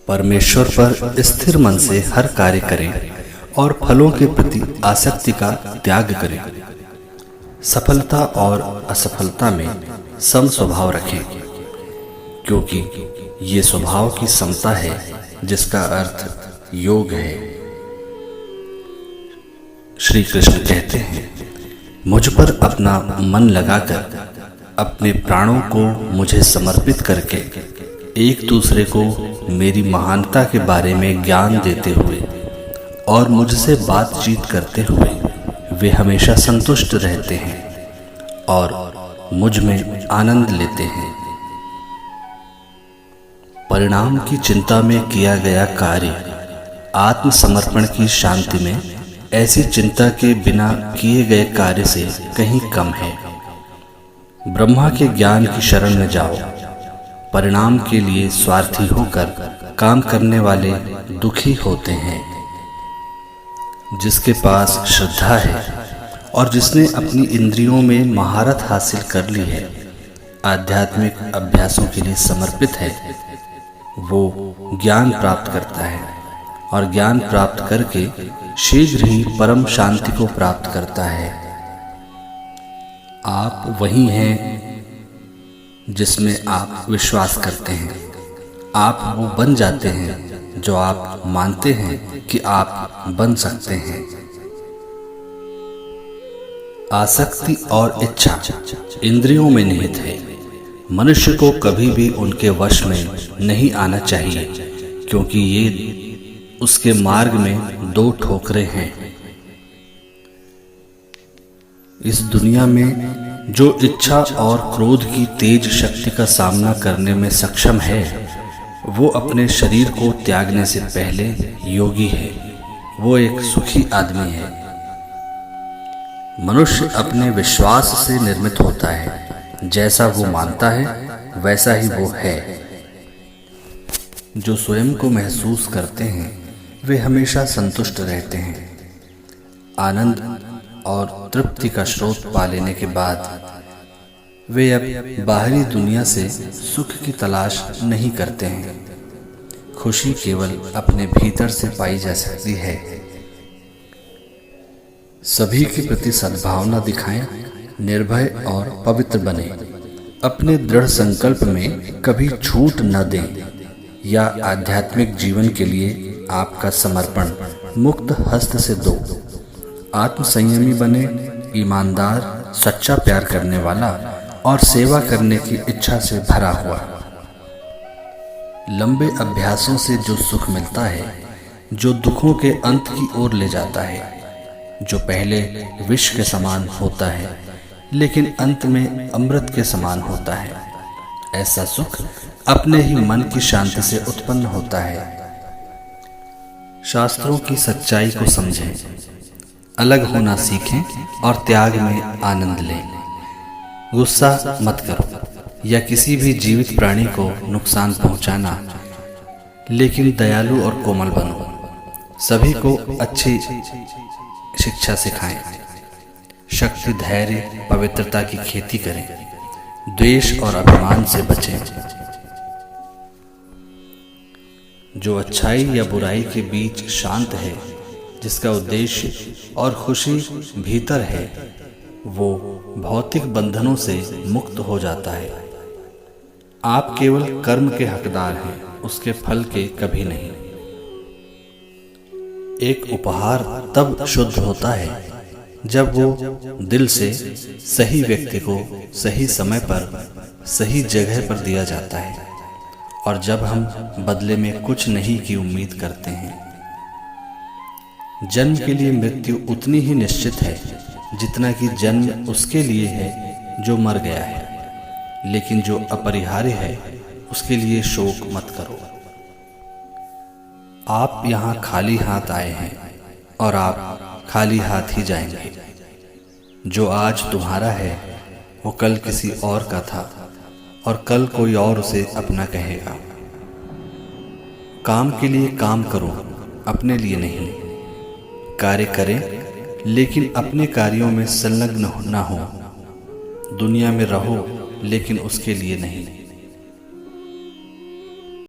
परमेश्वर पर स्थिर मन से हर कार्य करें और फलों के प्रति आसक्ति का त्याग करें। सफलता और असफलता में सम स्वभाव रखें, क्योंकि ये स्वभाव की समता है जिसका अर्थ योग है। श्री कृष्ण कहते हैं, मुझ पर अपना मन लगाकर, अपने प्राणों को मुझे समर्पित करके, एक दूसरे को मेरी महानता के बारे में ज्ञान देते हुए और मुझसे बातचीत करते हुए वे हमेशा संतुष्ट रहते हैं और मुझ में आनंद लेते हैं। परिणाम की चिंता में किया गया कार्य आत्मसमर्पण की शांति में ऐसी चिंता के बिना किए गए कार्य से कहीं कम है। ब्रह्मा के ज्ञान की शरण में जाओ। परिणाम के लिए स्वार्थी होकर काम करने वाले दुखी होते हैं। जिसके पास श्रद्धा है और जिसने अपनी इंद्रियों में महारत हासिल कर ली है, आध्यात्मिक अभ्यासों के लिए समर्पित है, वो ज्ञान प्राप्त करता है और ज्ञान प्राप्त करके शीघ्र ही परम शांति को प्राप्त करता है। आप वही हैं जिसमें आप विश्वास करते हैं। आप वो बन जाते हैं जो आप मानते हैं कि आप बन सकते हैं। आसक्ति और इच्छा इंद्रियों में निहित है। मनुष्य को कभी भी उनके वश में नहीं आना चाहिए, क्योंकि ये उसके मार्ग में दो ठोकरें हैं। इस दुनिया में जो इच्छा और क्रोध की तेज शक्ति का सामना करने में सक्षम है, वो अपने शरीर को त्यागने से पहले योगी है। वो एक सुखी आदमी है। मनुष्य अपने विश्वास से निर्मित होता है। जैसा वो मानता है वैसा ही वो है। जो स्वयं को महसूस करते हैं वे हमेशा संतुष्ट रहते हैं। आनंद और तृप्ति का स्रोत पा लेने के बाद वे अब बाहरी दुनिया से सुख की तलाश नहीं करते हैं। खुशी केवल अपने भीतर से पाई जा सकती है। सभी के प्रति सद्भावना दिखाएं, निर्भय और पवित्र बने। अपने दृढ़ संकल्प में कभी छूट न दें या आध्यात्मिक जीवन के लिए आपका समर्पण मुक्त हस्त से दो। आत्मसंयमी बने, ईमानदार, सच्चा प्यार करने वाला और सेवा करने की इच्छा से भरा हुआ। लंबे अभ्यासों से जो सुख मिलता है, जो दुखों के अंत की ओर ले जाता है, जो पहले विष के समान होता है लेकिन अंत में अमृत के समान होता है, ऐसा सुख अपने ही मन की शांति से उत्पन्न होता है। शास्त्रों की सच्चाई को समझें, अलग होना सीखें और त्याग में आनंद लें। गुस्सा मत करो या किसी भी जीवित प्राणी को नुकसान पहुंचाना, लेकिन दयालु और कोमल बनो। सभी को अच्छी शिक्षा सिखाएं। शक्ति, धैर्य, पवित्रता की खेती करें। द्वेष और अभिमान से बचें। जो अच्छाई या बुराई के बीच शांत है, जिसका उद्देश्य और खुशी भीतर है, वो भौतिक बंधनों से मुक्त हो जाता है। आप केवल कर्म के हकदार हैं, उसके फल के कभी नहीं। एक उपहार तब शुद्ध होता है जब वो दिल से सही व्यक्ति को सही समय पर सही जगह पर दिया जाता है और जब हम बदले में कुछ नहीं की उम्मीद करते हैं। जन्म के लिए मृत्यु उतनी ही निश्चित है जितना कि जन्म उसके लिए है जो मर गया है, लेकिन जो अपरिहार्य है उसके लिए शोक मत करो। आप यहाँ खाली हाथ आए हैं और आप खाली हाथ ही जाएंगे। जो आज तुम्हारा है वो कल किसी और का था और कल कोई और उसे अपना कहेगा। काम के लिए काम करो, अपने लिए नहीं। कार्य करें लेकिन अपने कार्यों में संलग्न न हो। दुनिया में रहो लेकिन उसके लिए नहीं।